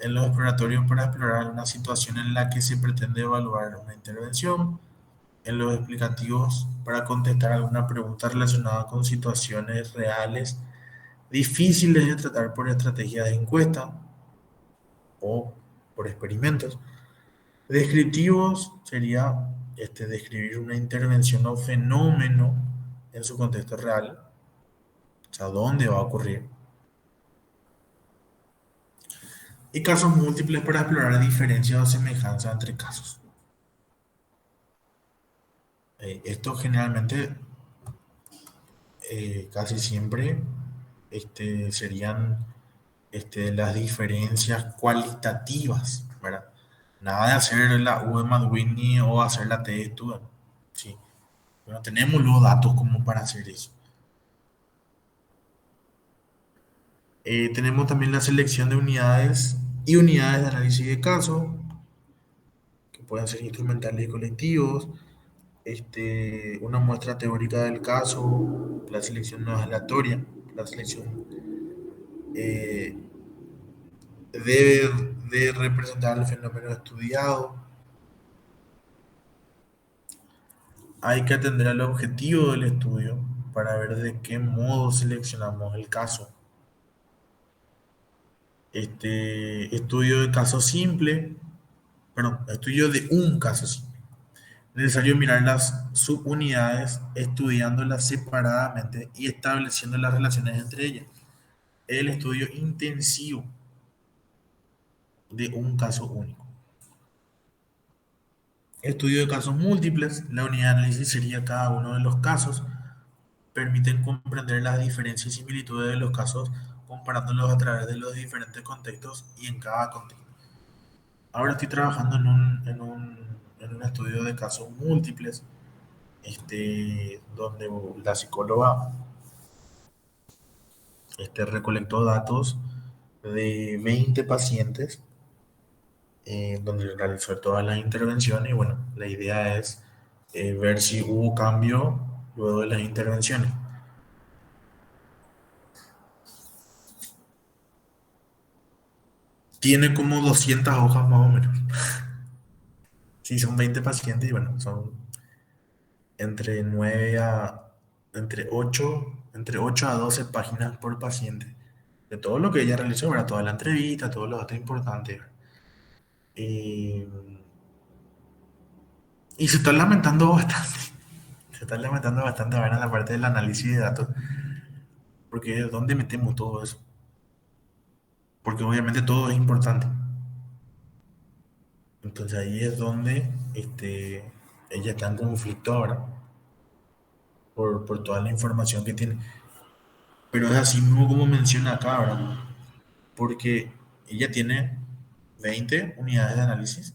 Speaker 1: En los exploratorios para explorar una situación en la que se pretende evaluar una intervención. En los explicativos para contestar alguna pregunta relacionada con situaciones reales difíciles de tratar por estrategias de encuesta o por experimentos. Descriptivos sería describir una intervención o fenómeno en su contexto real, o sea, dónde va a ocurrir. Y casos múltiples para explorar diferencias o semejanzas entre casos. Esto generalmente, casi siempre, serían las diferencias cualitativas, ¿verdad? Nada de hacer la U de Whitney o hacer la T de Student, ¿sí? No tenemos los datos como para hacer eso. Tenemos también la selección de unidades y unidades de análisis de caso, que pueden ser instrumentales y colectivos. Una muestra teórica del caso, la selección no es aleatoria, la selección eh, debe de representar el fenómeno estudiado. Hay que atender al objetivo del estudio para ver de qué modo seleccionamos el caso. Estudio de caso simple, perdón, estudio de un caso simple. Necesario mirar las subunidades, estudiándolas separadamente y estableciendo las relaciones entre ellas. El estudio intensivo de un caso único. Estudio de casos múltiples. La unidad de análisis sería cada uno de los casos. Permiten comprender las diferencias y similitudes de los casos comparándolos a través de los diferentes contextos y en cada contexto. Ahora estoy trabajando en un estudio de casos múltiples, donde la psicóloga recolectó datos de 20 pacientes, donde realizó todas las intervenciones y bueno, la idea es ver si hubo cambio luego de las intervenciones. Tiene como 200 hojas más o menos. Sí, son 20 pacientes y bueno, son entre 9 a, entre ocho a 12 páginas por paciente. De todo lo que ella realizó, ¿verdad? Toda la entrevista, todos los datos importantes. Y, y se está lamentando bastante. Se está lamentando bastante ahora en la parte del análisis de datos. Porque ¿dónde metemos todo eso? Porque obviamente todo es importante. Entonces ahí es donde ella está en conflicto ahora por toda la información que tiene. Pero es así mismo como menciona acá, ¿verdad? porque ella tiene 20 unidades de análisis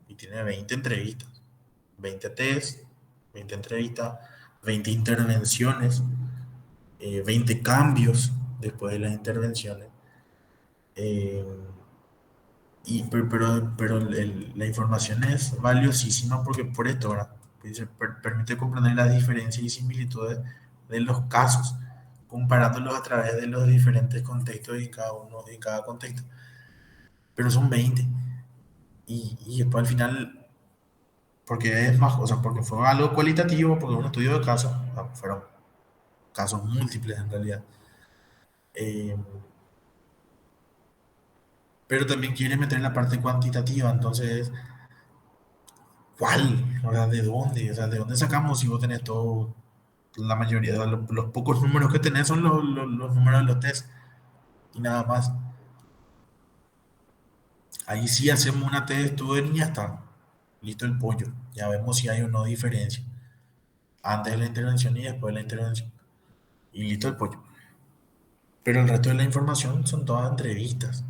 Speaker 1: y tiene 20 entrevistas, 20 test, 20 entrevistas, 20 intervenciones, 20 cambios después de las intervenciones. eh, pero la información es valiosísima porque por esto, ¿verdad? Dice, permite comprender las diferencias y similitudes de los casos, comparándolos a través de los diferentes contextos y cada uno, y cada contexto. Pero son 20. Y después al final, porque es más, o sea, porque fue algo cualitativo, porque un estudio de casos, fueron casos múltiples en realidad. Eh, pero también quiere meter la parte cuantitativa, entonces ¿cuál? O sea, ¿de dónde? O sea, ¿de dónde sacamos si vos tenés todo, la mayoría, de los pocos números que tenés son los números de los test y nada más? Ahí sí hacemos una test de estudio y ya está. Listo el pollo. Ya vemos si hay o no diferencia. Antes de la intervención y después de la intervención. Y listo el pollo. Pero el resto de la información son todas entrevistas.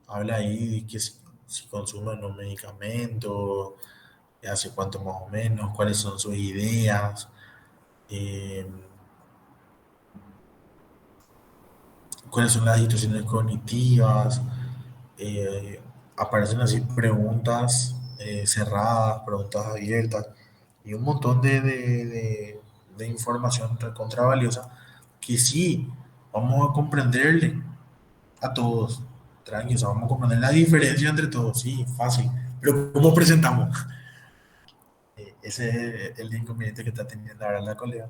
Speaker 1: Habla ahí de que si consumen un medicamento, hace cuánto más o menos, cuáles son sus ideas, eh, cuáles son las distorsiones cognitivas, eh, aparecen así preguntas cerradas, preguntas abiertas y un montón de información recontra valiosa que sí, vamos a comprenderle a todos, tranqui, o sea, vamos a comprender la diferencia entre todos, sí, fácil, pero ¿cómo presentamos? Ese es el inconveniente que está teniendo ahora la colega,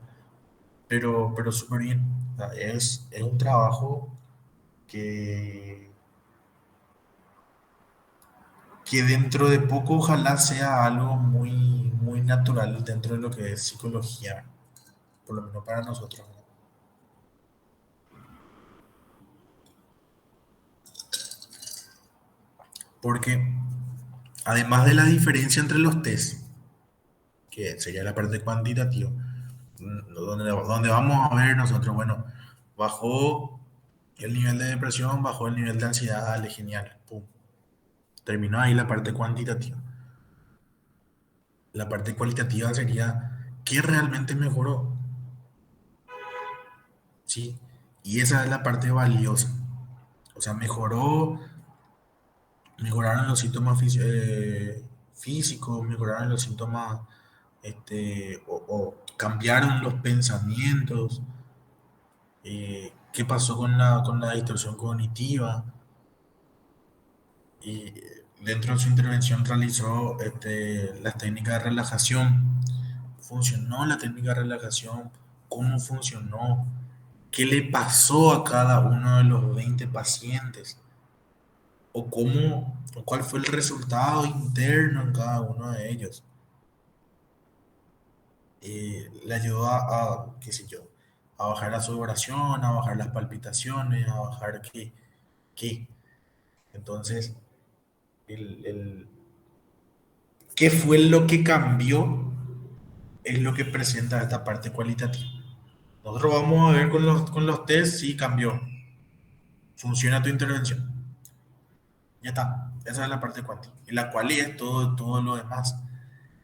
Speaker 1: pero súper bien, o sea, es un trabajo que que dentro de poco ojalá sea algo muy, muy natural dentro de lo que es psicología, por lo menos para nosotros. Porque además de la diferencia entre los test, que sería la parte cuantitativa, donde vamos a ver nosotros, bueno, bajó el nivel de depresión, bajó el nivel de ansiedad, dale, genial, pum. Terminó ahí la parte cuantitativa. La parte cualitativa sería qué realmente mejoró, ¿sí? Y esa es la parte valiosa. O sea, mejoraron los síntomas físicos, mejoraron los síntomas, o cambiaron los pensamientos, qué pasó con la distorsión cognitiva. Y dentro de su intervención realizó las técnicas de relajación. ¿Funcionó la técnica de relajación? ¿Cómo funcionó? ¿Qué le pasó a cada uno de los 20 pacientes? ¿O cómo, o cuál fue el resultado interno en cada uno de ellos? Le ayudó qué sé yo, a bajar la sudoración, a bajar las palpitaciones, a bajar qué. Entonces, el, ¿qué fue lo que cambió? Es lo que presenta esta parte cualitativa. Nosotros vamos a ver con los test si cambió, funciona tu intervención. Ya está, esa es la parte cuántica. Y la cual es todo lo demás.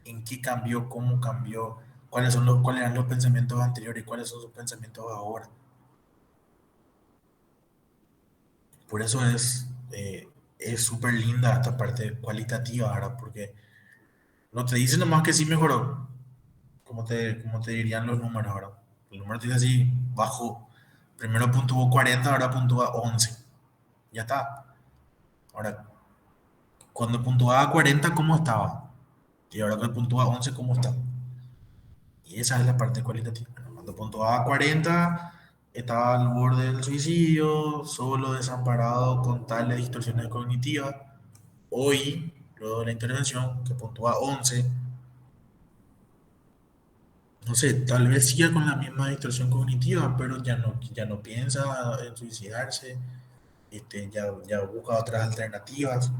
Speaker 1: ¿En qué cambió? ¿Cómo cambió? ¿Cuáles eran los pensamientos anteriores? ¿Cuáles son sus pensamientos ahora? Por eso es súper linda esta parte cualitativa, ¿verdad? Porque no te dice nomás que sí mejoró, como te dirían los números ahora. El número te dice así, bajó. Primero puntuó 40, ahora puntúa 11. Ya está. Ahora, cuando puntuaba 40, ¿cómo estaba? Y ahora que puntúa 11, ¿cómo está? Y esa es la parte cualitativa. Cuando puntuaba 40, estaba al borde del suicidio, solo, desamparado, con tales distorsiones cognitivas. Hoy, luego de la intervención, que puntúa 11, no sé, tal vez siga con la misma distorsión cognitiva, pero ya no piensa en suicidarse, ya busca otras alternativas.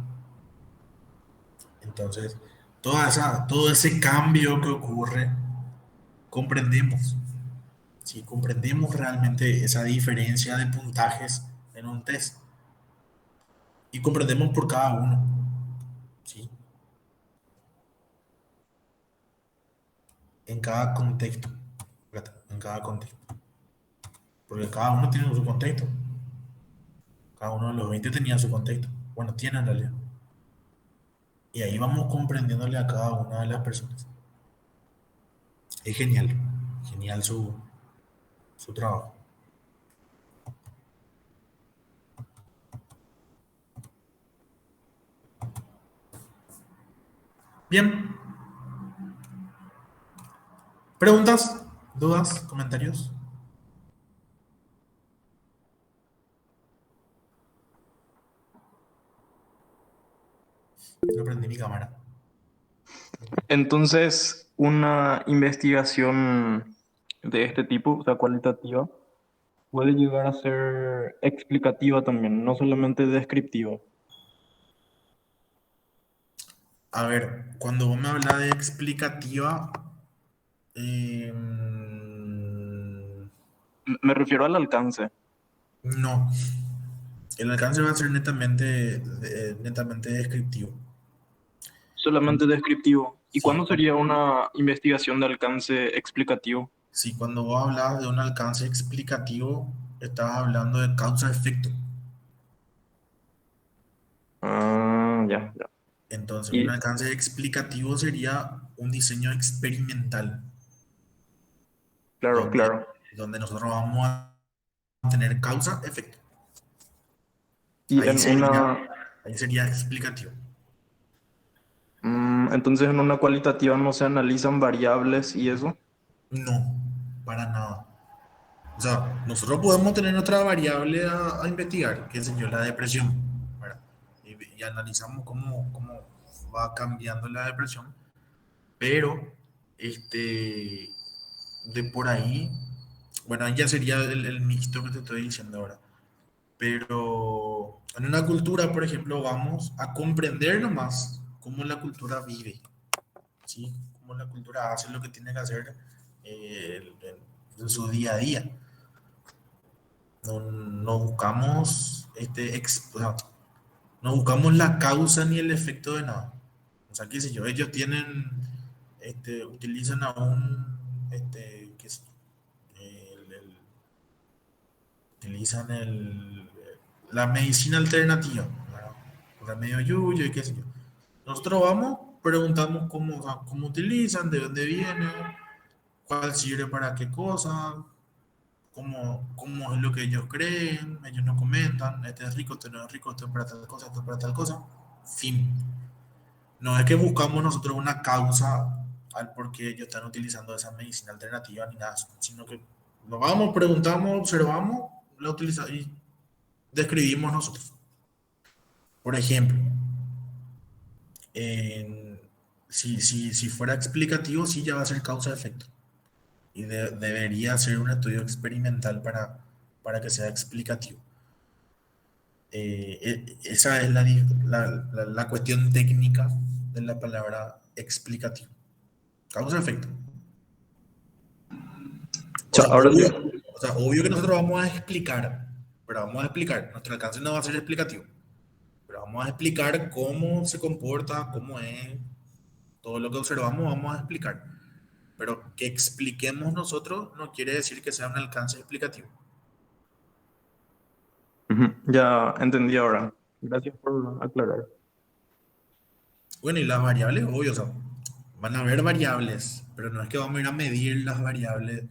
Speaker 1: Entonces, todo ese cambio que ocurre, comprendemos. Si comprendemos realmente esa diferencia de puntajes en un test, y comprendemos por cada uno, ¿sí? En cada contexto, fíjate, en cada contexto, porque cada uno tiene su contexto, cada uno de los 20 tenía su contexto, bueno, tiene en realidad, y ahí vamos comprendiéndole a cada una de las personas. Es genial, genial su trabajo. Bien, preguntas, dudas, comentarios. No prendí mi cámara.
Speaker 2: Entonces, una investigación de este tipo, o sea, cualitativa, puede llegar a ser explicativa también, no solamente descriptiva.
Speaker 1: A ver, cuando vos me hablas de explicativa, eh,
Speaker 2: Me refiero al alcance,
Speaker 1: no, el alcance va a ser netamente descriptivo.
Speaker 2: solamente descriptivo. ¿Y
Speaker 1: Sí,
Speaker 2: cuándo sería una investigación de alcance explicativo?
Speaker 1: sí, cuando vos hablas de un alcance explicativo, estás hablando de causa-efecto.
Speaker 2: Ah, ya, ya.
Speaker 1: Entonces, un
Speaker 2: Y
Speaker 1: alcance explicativo sería un diseño experimental,
Speaker 2: claro,
Speaker 1: donde,
Speaker 2: claro.
Speaker 1: donde nosotros vamos a tener causa-efecto.
Speaker 2: Y
Speaker 1: Ahí
Speaker 2: en
Speaker 1: sería,
Speaker 2: una,
Speaker 1: ahí sería explicativo.
Speaker 2: entonces en una cualitativa no se analizan variables y eso.
Speaker 1: No, para nada. O sea, nosotros podemos tener otra variable a investigar, que es la depresión, ¿verdad? Y analizamos cómo va cambiando la depresión, pero este, de por ahí, bueno, ahí ya sería el mixto que te estoy diciendo ahora. Pero en una cultura, por ejemplo, vamos a comprender nomás cómo la cultura vive, ¿sí? Cómo la cultura hace lo que tiene que hacer en su día a día. No buscamos o sea, no buscamos la causa ni el efecto de nada. O sea, qué sé yo, ellos tienen, utilizan aún, qué sé yo, utilizan la medicina alternativa, ¿verdad? Remedio yuyo y qué sé yo. Nosotros vamos, preguntamos cómo, o sea, cómo utilizan, de dónde viene, cuál sirve para qué cosa, cómo es lo que ellos creen, ellos nos comentan, este es rico, este no es rico, esto es para tal cosa, esto es para tal cosa. Fin. No es que buscamos nosotros una causa al por qué ellos están utilizando esa medicina alternativa ni nada, sino que nos vamos, preguntamos, observamos, la utilizamos y describimos nosotros. Por ejemplo, en- si fuera explicativo, sí ya va a ser causa-efecto. Y debería ser un estudio experimental para que sea explicativo. Esa es la cuestión técnica de la palabra explicativo. Causa-efecto. O
Speaker 2: Ya,
Speaker 1: sea,
Speaker 2: ahora
Speaker 1: obvio,
Speaker 2: sí.
Speaker 1: o sea, obvio que nosotros vamos a explicar, pero vamos a explicar. Nuestro alcance no va a ser explicativo, pero vamos a explicar cómo se comporta, cómo es, todo lo que observamos, vamos a explicar. Pero que expliquemos nosotros no quiere decir que sea un alcance explicativo.
Speaker 2: Ujú, ya entendí ahora. Gracias por aclarar.
Speaker 1: Bueno, y las variables, obvio, o sea, van a haber variables, pero no es que vamos a ir a medir las variables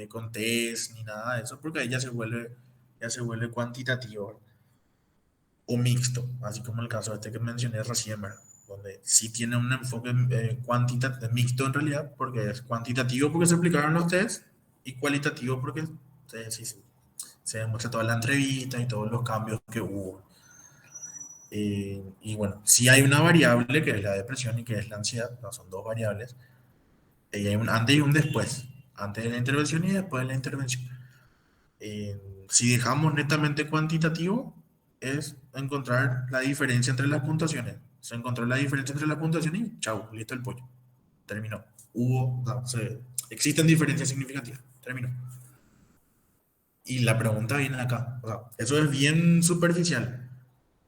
Speaker 1: con test ni nada de eso, porque ahí ya se vuelve cuantitativo o mixto, así como el caso este que mencioné recién, ¿verdad? Donde sí tiene un enfoque cuantitativo, mixto en realidad, porque es cuantitativo porque se aplicaron los test y cualitativo porque se demuestra toda la entrevista y todos los cambios que hubo. Y bueno, si hay una variable que es la depresión y que es la ansiedad, no, son dos variables, y hay un antes y un después, antes de la intervención y después de la intervención. Eh, si dejamos netamente cuantitativo, es encontrar la diferencia entre las puntuaciones. Se encontró la diferencia entre las puntuaciones y chau, listo el pollo. Terminó. No, existen diferencias significativas. Terminó. Y la pregunta viene acá. O sea, eso es bien superficial.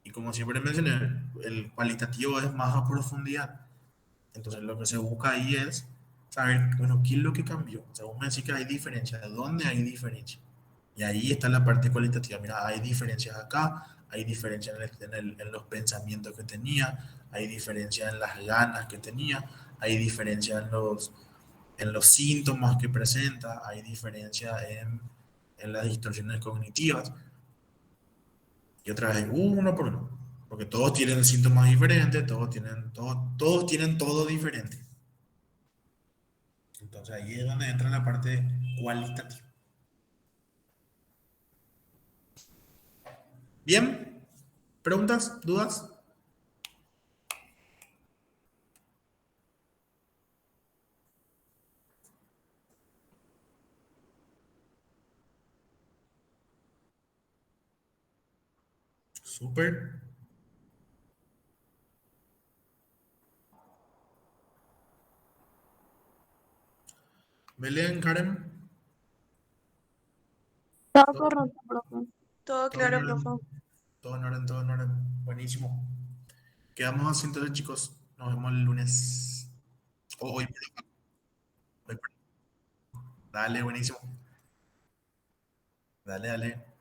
Speaker 1: Y como siempre mencioné, el cualitativo es más a profundidad. Entonces lo que se busca ahí es saber, bueno, ¿qué es lo que cambió? O sea, vos me decís que hay diferencias, ¿de dónde hay diferencia? Y ahí está la parte cualitativa. Mira, hay diferencias acá, hay diferencias en los pensamientos que tenía, hay diferencias en las ganas que tenía, hay diferencias en los síntomas que presenta, hay diferencias en las distorsiones cognitivas. Y otra vez, uno por uno. Porque todos tienen síntomas diferentes, todos tienen todo diferente. Entonces ahí es donde entra la parte cualitativa. Bien, preguntas, dudas. Súper. Belén, Karen,
Speaker 3: Todo
Speaker 1: todo,
Speaker 3: correcto, profe.
Speaker 4: Todo
Speaker 1: todo en
Speaker 4: claro,
Speaker 1: orden,
Speaker 4: profe.
Speaker 1: todo en orden, todo en orden. Buenísimo. Quedamos así entonces, chicos. Nos vemos el lunes. O hoy, hoy. Dale, buenísimo. Dale, dale.